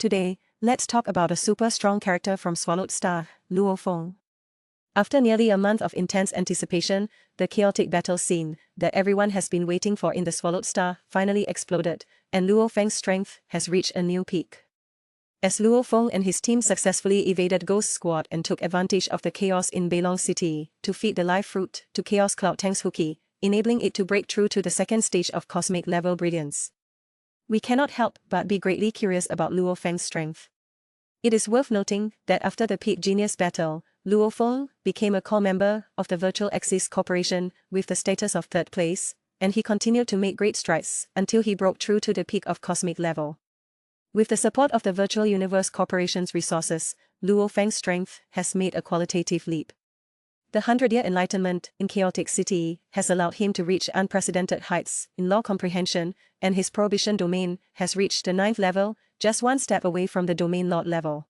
Today, let's talk about a super strong character from Swallowed Star, Feng. After nearly a month of intense anticipation, the chaotic battle scene that everyone has been waiting for in the Swallowed Star finally exploded, and Feng's strength has reached a new peak. As Feng and his team successfully evaded Ghost Squad and took advantage of the chaos in Beilong City to feed the life fruit to Chaos Cloud Teng's Hookie, enabling it to break through to the second stage of cosmic level brilliance. We cannot help but be greatly curious about Feng's strength. It is worth noting that after the Peak Genius battle, Feng became a core member of the Virtual Axis Corporation with the status of third place, and he continued to make great strides until he broke through to the peak of cosmic level. With the support of the Virtual Universe Corporation's resources, Feng's strength has made a qualitative leap. The 100-year enlightenment in Chaotic City has allowed him to reach unprecedented heights in law comprehension, and his Prohibition domain has reached the 9th level, just one step away from the Domain Lord level.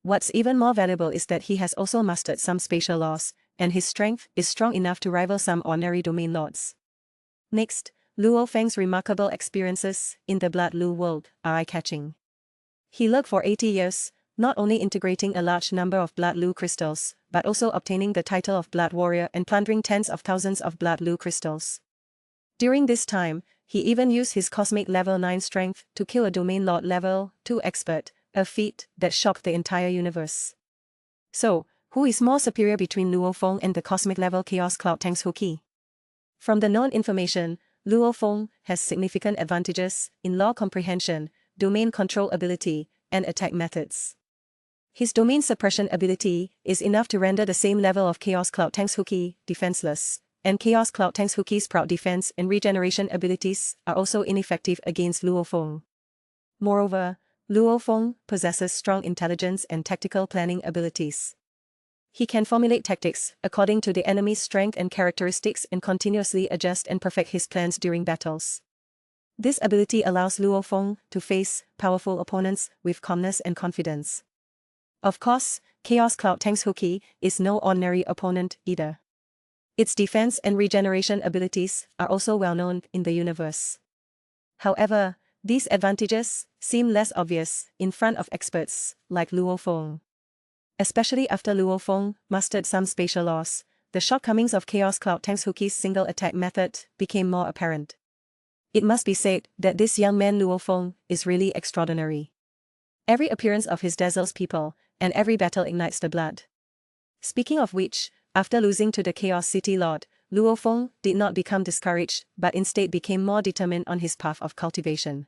What's even more valuable is that he has also mastered some spatial laws, and his strength is strong enough to rival some ordinary Domain Lords. Next, Feng's remarkable experiences in the Blood Lu world are eye-catching. He lurked for 80 years, not only integrating a large number of Blood Lu crystals, but also obtaining the title of Blood Warrior and plundering tens of thousands of Blood Lu crystals. During this time, he even used his cosmic level 9 strength to kill a Domain Lord level 2 expert, a feat that shocked the entire universe. So, who is more superior between Feng and the cosmic level Chaos Cloud Teng's Hookie? From the known information, Feng has significant advantages in law comprehension, domain control ability, and attack methods. His domain suppression ability is enough to render the same level of Chaos Cloud Teng's Hookie defenseless, and Chaos Cloud Teng's Hookie's proud defense and regeneration abilities are also ineffective against Feng. Moreover, Feng possesses strong intelligence and tactical planning abilities. He can formulate tactics according to the enemy's strength and characteristics and continuously adjust and perfect his plans during battles. This ability allows Feng to face powerful opponents with calmness and confidence. Of course, Chaos Cloud Teng's Hookie is no ordinary opponent either. Its defense and regeneration abilities are also well known in the universe. However, these advantages seem less obvious in front of experts like Feng. Especially after Feng mastered some spatial laws, the shortcomings of Chaos Cloud Teng's Hookie's single attack method became more apparent. It must be said that this young man Feng is really extraordinary. Every appearance of his dazzles people, and every battle ignites the blood. Speaking of which, after losing to the Chaos City Lord, Feng did not become discouraged but instead became more determined on his path of cultivation.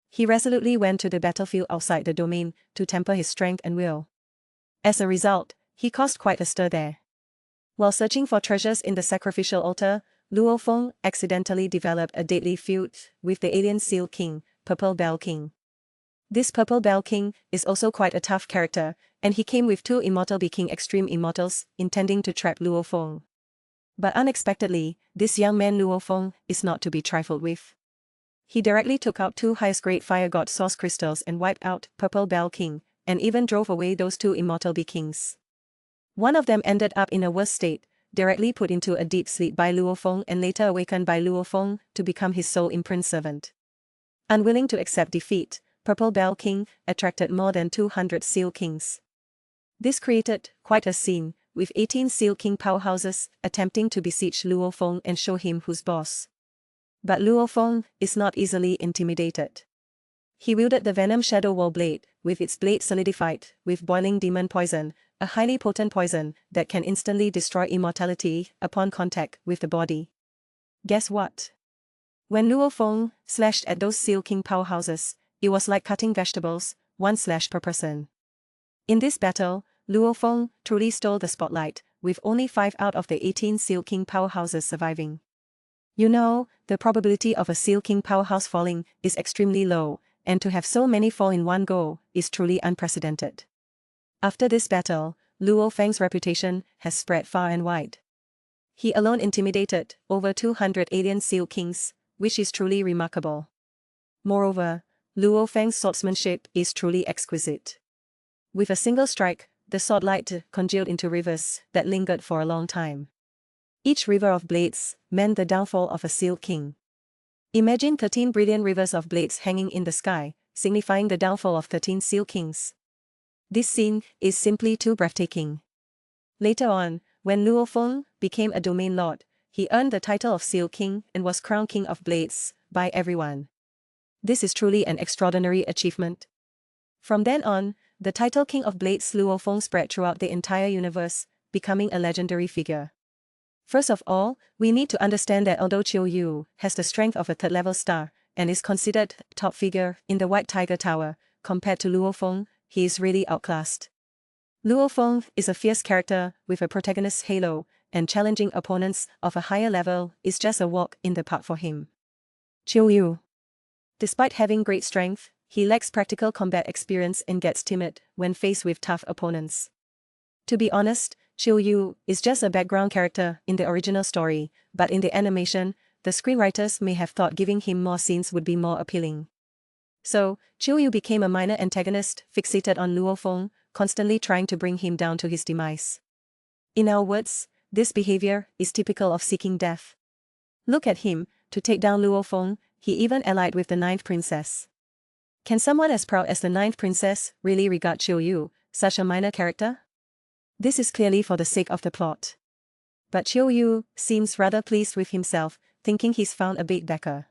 He resolutely went to the battlefield outside the domain to temper his strength and will. As a result, he caused quite a stir there. While searching for treasures in the sacrificial altar, Feng accidentally developed a deadly feud with the alien Seal King, Purple Bell King. This Purple Bell King is also quite a tough character, and he came with 2 Immortal King Extreme Immortals, intending to trap Feng. But unexpectedly, this young man Feng is not to be trifled with. He directly took out 2 highest grade Fire God Source Crystals and wiped out Purple Bell King, and even drove away those 2 Immortal Kings. One of them ended up in a worse state, directly put into a deep sleep by Feng and later awakened by Feng to become his sole imprint servant. Unwilling to accept defeat, Purple Bell King attracted more than 200 Seal Kings. This created quite a scene, with 18 Seal King powerhouses attempting to besiege Feng and show him who's boss. But Feng is not easily intimidated. He wielded the Venom Shadow Wall Blade, with its blade solidified with boiling demon poison, a highly potent poison that can instantly destroy immortality upon contact with the body. Guess what? When Feng slashed at those Seal King powerhouses, it was like cutting vegetables, 1 slash per person. In this battle, Feng truly stole the spotlight, with only 5 out of the 18 Seal King powerhouses surviving. You know, the probability of a Seal King powerhouse falling is extremely low, and to have so many fall in one go is truly unprecedented. After this battle, Feng's reputation has spread far and wide. He alone intimidated over 200 alien Seal Kings, which is truly remarkable. Moreover, Feng's swordsmanship is truly exquisite. With a single strike, the sword light congealed into rivers that lingered for a long time. Each river of blades meant the downfall of a Seal King. Imagine 13 brilliant rivers of blades hanging in the sky, signifying the downfall of 13 Seal Kings. This scene is simply too breathtaking. Later on, when Luo Feng became a domain lord, he earned the title of Seal King and was crowned King of Blades by everyone. This is truly an extraordinary achievement. From then on, the title King of Blades Luo Feng spread throughout the entire universe, becoming a legendary figure. First of all, we need to understand that although Qiu Yu has the strength of a third-level star and is considered top figure in the White Tiger Tower, compared to Luo Feng, he is really outclassed. Luo Feng is a fierce character with a protagonist's halo, and challenging opponents of a higher level is just a walk in the park for him. Qiu Yu. Despite having great strength, he lacks practical combat experience and gets timid when faced with tough opponents. To be honest, Qiu Yu is just a background character in the original story, but in the animation, the screenwriters may have thought giving him more scenes would be more appealing. So, Qiu Yu became a minor antagonist fixated on Luo Feng, constantly trying to bring him down to his demise. In our words, this behavior is typical of seeking death. Look at him, to take down Luo Feng, he even allied with the 9th princess. Can someone as proud as the 9th princess really regard Qiu Yu, such a minor character? This is clearly for the sake of the plot. But Qiu Yu seems rather pleased with himself, thinking he's found a bait backer.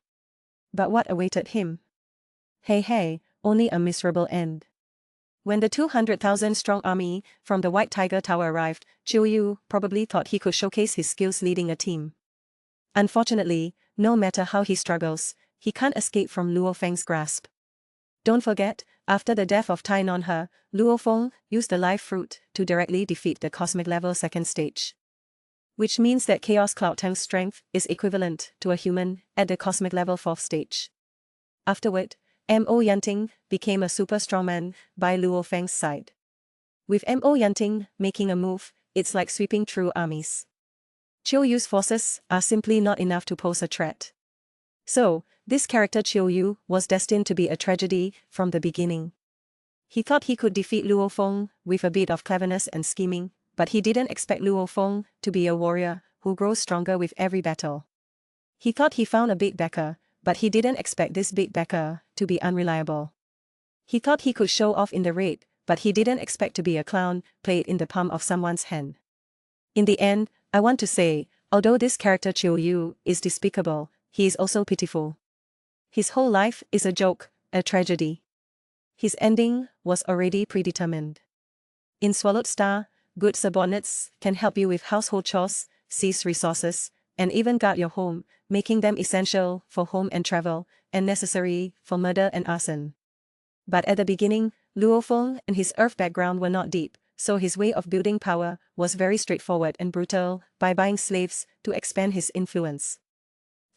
But what awaited him? Hey, only a miserable end. When the 200,000-strong army from the White Tiger Tower arrived, Qiu Yu probably thought he could showcase his skills leading a team. Unfortunately, no matter how he struggles, he can't escape from Luo Feng's grasp. Don't forget, after the death of Tai Non-He, Luo Feng used the life fruit to directly defeat the cosmic level 2nd stage. Which means that Chaos Cloud Teng's strength is equivalent to a human at the cosmic level 4th stage. Afterward, Mo Yanting became a super strongman by Luo Feng's side. With Mo Yanting making a move, it's like sweeping through armies. Qiu Yu's forces are simply not enough to pose a threat. So, this character Qiu Yu was destined to be a tragedy from the beginning. He thought he could defeat Luo Feng with a bit of cleverness and scheming, but he didn't expect Luo Feng to be a warrior who grows stronger with every battle. He thought he found a bait backer, but he didn't expect this bait backer to be unreliable. He thought he could show off in the raid, but he didn't expect to be a clown played in the palm of someone's hand. In the end, I want to say, although this character Qiu Yu is despicable, he is also pitiful. His whole life is a joke, a tragedy. His ending was already predetermined. In Swallowed Star, good subordinates can help you with household chores, seize resources, and even guard your home, making them essential for home and travel, and necessary for murder and arson. But at the beginning, Luo Feng and his earth background were not deep, so his way of building power was very straightforward and brutal, by buying slaves to expand his influence.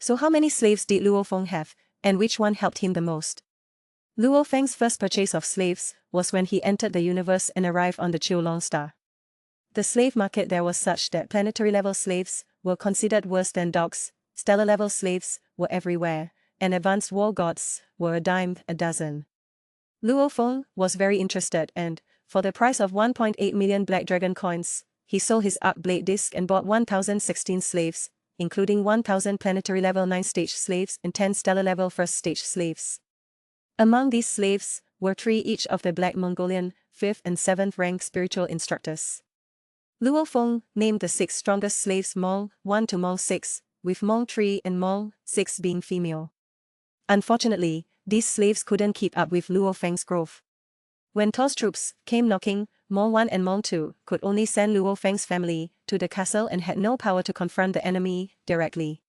So how many slaves did Luo Feng have, and which one helped him the most? Luo Feng's first purchase of slaves was when he entered the universe and arrived on the Qiulong star. The slave market there was such that planetary-level slaves were considered worse than dogs, stellar-level slaves were everywhere, and advanced war gods were a dime a dozen. Luo Feng was very interested and, for the price of 1.8 million Black Dragon coins, he sold his Arc Blade disc and bought 1,016 slaves, including 1,000 planetary-level 9th-stage slaves and 10 stellar-level 1st-stage slaves. Among these slaves were 3 each of the Black Mongolian, 5th and 7th rank spiritual instructors. Luo Feng named the 6 strongest slaves Mong 1 to Mong 6, with Mong 3 and Mong 6 being female. Unfortunately, these slaves couldn't keep up with Luo Feng's growth. When To's troops came knocking, Mong 1 and Mong 2 could only send Luo Feng's family to the castle and had no power to confront the enemy directly.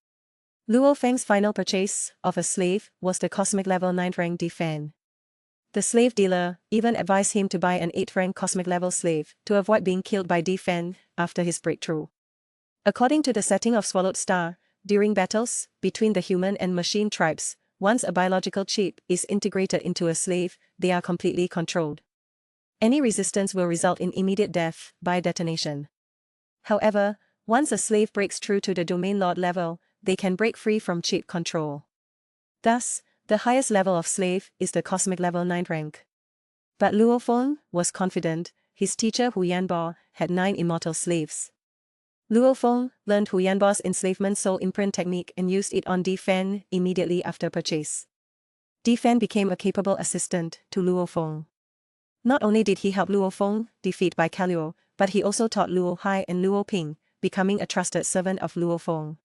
Luo Feng's final purchase of a slave was the cosmic level 9th rank Fang. The slave dealer even advised him to buy an 8th rank cosmic level slave to avoid being killed by Fang after his breakthrough. According to the setting of Swallowed Star, during battles between the human and machine tribes, once a biological chip is integrated into a slave, they are completely controlled. Any resistance will result in immediate death by detonation. However, once a slave breaks through to the domain lord level, they can break free from chip control. Thus, the highest level of slave is the cosmic level 9th rank. But Luo Feng was confident his teacher Hu Yanbo had 9 immortal slaves. Luo Feng learned Hu Yanbo's enslavement soul imprint technique and used it on Fang immediately after purchase. Feng became a capable assistant to Luo Feng. Not only did he help Luo Feng defeat Bai Kalio, but he also taught Luo Hai and Luo Ping, becoming a trusted servant of Luo Feng.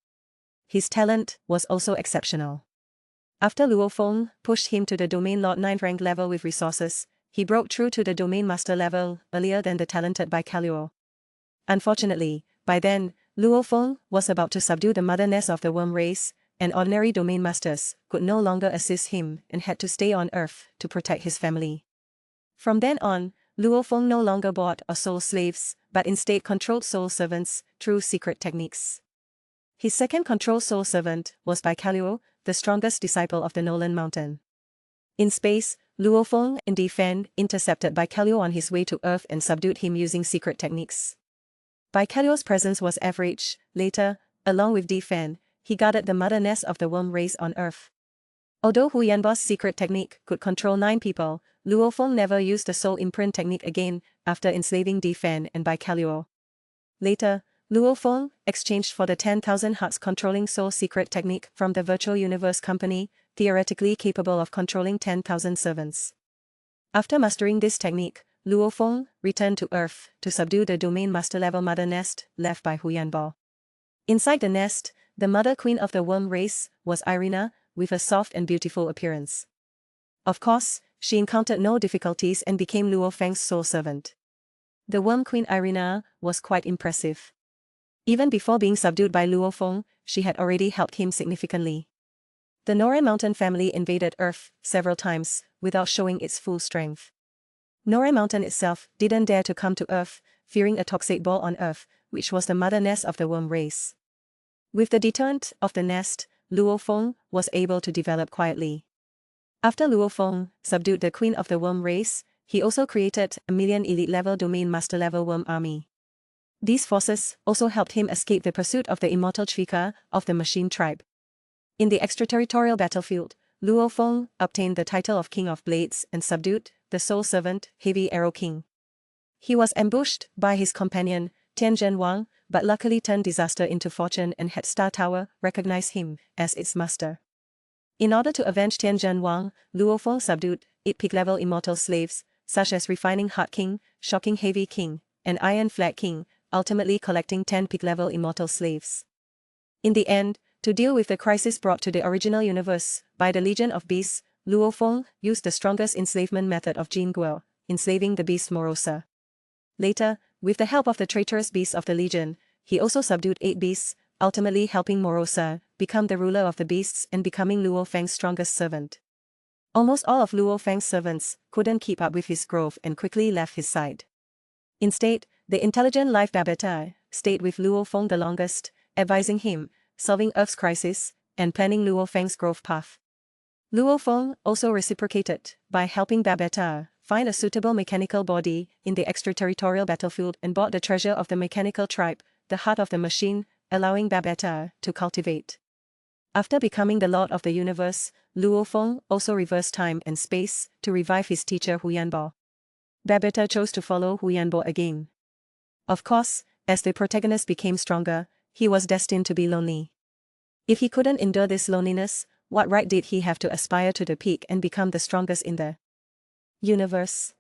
His talent was also exceptional. After Luo Feng pushed him to the Domain Lord 9th rank level with resources, he broke through to the Domain Master level earlier than the talented Bai Kalio. Unfortunately, by then, Luo Feng was about to subdue the mother nest of the worm race, and ordinary Domain Masters could no longer assist him and had to stay on Earth to protect his family. From then on, Luo Feng no longer bought or sold slaves, but instead controlled soul servants through secret techniques. His second controlled soul servant was Bai Kalio, the strongest disciple of the Nolan Mountain. In space, Luo Feng and Feng intercepted Bai Kalio on his way to Earth and subdued him using secret techniques. Bai Kalio's presence was average. Later, along with Feng, he guarded the mother nest of the worm race on Earth. Although Hu Yanbo's secret technique could control 9 people, Luo Feng never used the soul imprint technique again after enslaving Feng and Bai Kalio. Later, Luo Feng exchanged for the 10,000 hearts controlling soul secret technique from the Virtual Universe Company, theoretically capable of controlling 10,000 servants. After mastering this technique, Luo Feng returned to Earth to subdue the Domain Master level mother nest left by Hu Yanbo. Inside the nest, the mother queen of the worm race was Irina, with a soft and beautiful appearance. Of course, she encountered no difficulties and became Luo Feng's soul servant. The worm queen Irina was quite impressive. Even before being subdued by Luo Feng, she had already helped him significantly. The Noran Mountain family invaded Earth several times without showing its full strength. Noran Mountain itself didn't dare to come to Earth, fearing a toxic ball on Earth, which was the mother nest of the worm race. With the deterrent of the nest, Luo Feng was able to develop quietly. After Luo Feng subdued the queen of the worm race, he also created a million elite-level Domain Master-level worm army. These forces also helped him escape the pursuit of the immortal Chvika of the Machine Tribe. In the extraterritorial battlefield, Luo Feng obtained the title of King of Blades and subdued the soul servant Heavy Arrow King. He was ambushed by his companion, Tian Zhenwang, but luckily turned disaster into fortune and had Star Tower recognize him as its master. In order to avenge Tian Zhenwang, Luo Feng subdued 8 peak-level immortal slaves, such as Refining Heart King, Shocking Heavy King, and Iron Flag King, ultimately collecting 10 peak-level immortal slaves. In the end, to deal with the crisis brought to the original universe by the Legion of Beasts, Luo Feng used the strongest enslavement method of Jin Guo, enslaving the beast Morosa. Later, with the help of the traitorous beasts of the Legion, he also subdued 8 beasts, ultimately helping Morosa become the ruler of the beasts and becoming Luo Feng's strongest servant. Almost all of Luo Feng's servants couldn't keep up with his growth and quickly left his side. Instead, the intelligent life Babetta stayed with Luo Feng the longest, advising him, solving Earth's crisis, and planning Luo Feng's growth path. Luo Feng also reciprocated by helping Babetta find a suitable mechanical body in the extraterritorial battlefield and bought the treasure of the mechanical tribe, the heart of the machine, allowing Babetta to cultivate. After becoming the Lord of the Universe, Luo Feng also reversed time and space to revive his teacher Hu Yanbo. Babetta chose to follow Hu Yanbo again. Of course, as the protagonist became stronger, he was destined to be lonely. If he couldn't endure this loneliness, what right did he have to aspire to the peak and become the strongest in the universe?